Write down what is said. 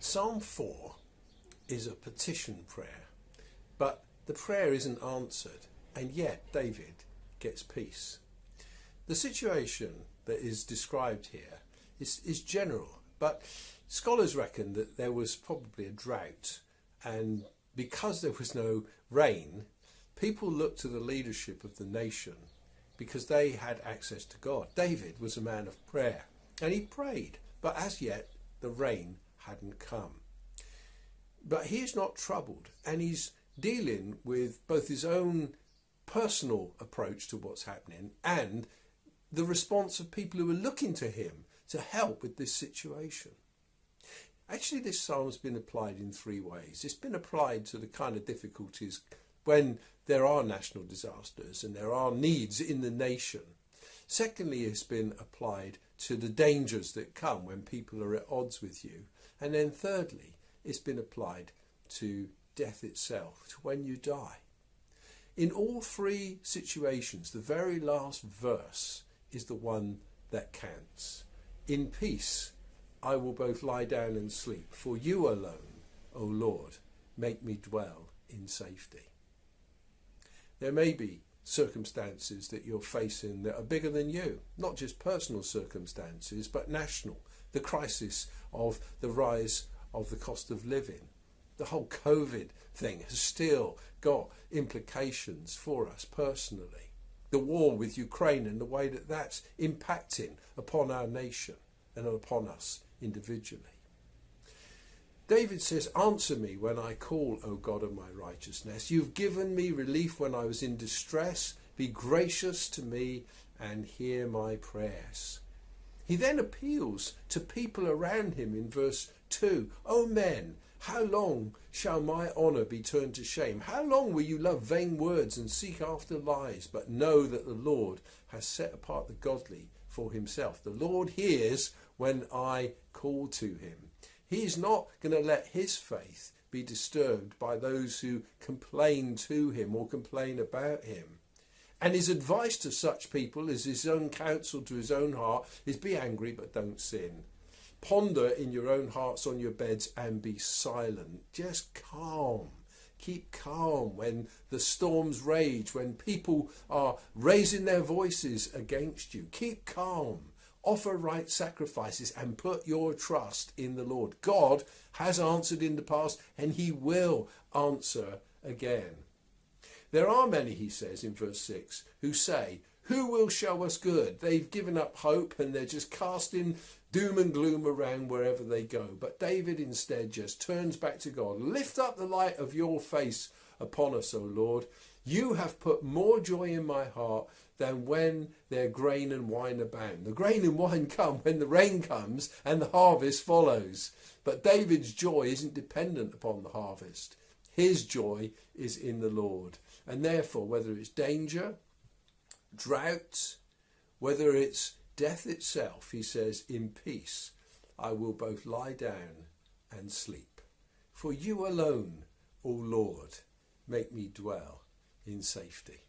Psalm 4 is a petition prayer, but the prayer isn't answered, and yet David gets peace. The situation that is described here is general, but scholars reckon that there was probably a drought, and because there was no rain, people looked to the leadership of the nation because they had access to God. David was a man of prayer, and he prayed, but as yet the rain hadn't come. But he is not troubled, and he's dealing with both his own personal approach to what's happening and the response of people who are looking to him to help with this situation. Actually, this psalm's been applied in three ways. It's been applied to the kind of difficulties when there are national disasters and there are needs in the nation. Secondly, it's been applied to the dangers that come when people are at odds with you. And then thirdly, it's been applied to death itself, to when you die. In all three situations, the very last verse is the one that counts. In peace I will both lie down and sleep, for you alone, O Lord, make me dwell in safety. There may be circumstances that you're facing that are bigger than you, not just personal circumstances, but national. The crisis of the rise of the cost of living. The whole COVID thing has still got implications for us personally. The war with Ukraine and the way that that's impacting upon our nation and upon us individually. David says, answer me when I call, O God of my righteousness. You've given me relief when I was in distress. Be gracious to me and hear my prayers. He then appeals to people around him in verse 2. O men, how long shall my honour be turned to shame? How long will you love vain words and seek after lies? But know that the Lord has set apart the godly for himself. The Lord hears when I call to him. He's not going to let his faith be disturbed by those who complain to him or complain about him. And his advice to such people is his own counsel to his own heart is be angry but don't sin. Ponder in your own hearts on your beds and be silent. Just calm. Keep calm when the storms rage, when people are raising their voices against you. Keep calm. Offer right sacrifices and put your trust in the Lord. God has answered in the past and he will answer again. There are many, he says in verse 6, who say, who will show us good? They've given up hope and they're just casting doom and gloom around wherever they go. But David instead just turns back to God. Lift up the light of your face upon us, O Lord. You have put more joy in my heart than when their grain and wine abound. The grain and wine come when the rain comes and the harvest follows. But David's joy isn't dependent upon the harvest. His joy is in the Lord. And therefore, whether it's danger, drought, whether it's death itself, he says, in peace I will both lie down and sleep. For you alone, O Lord, make me dwell in safety.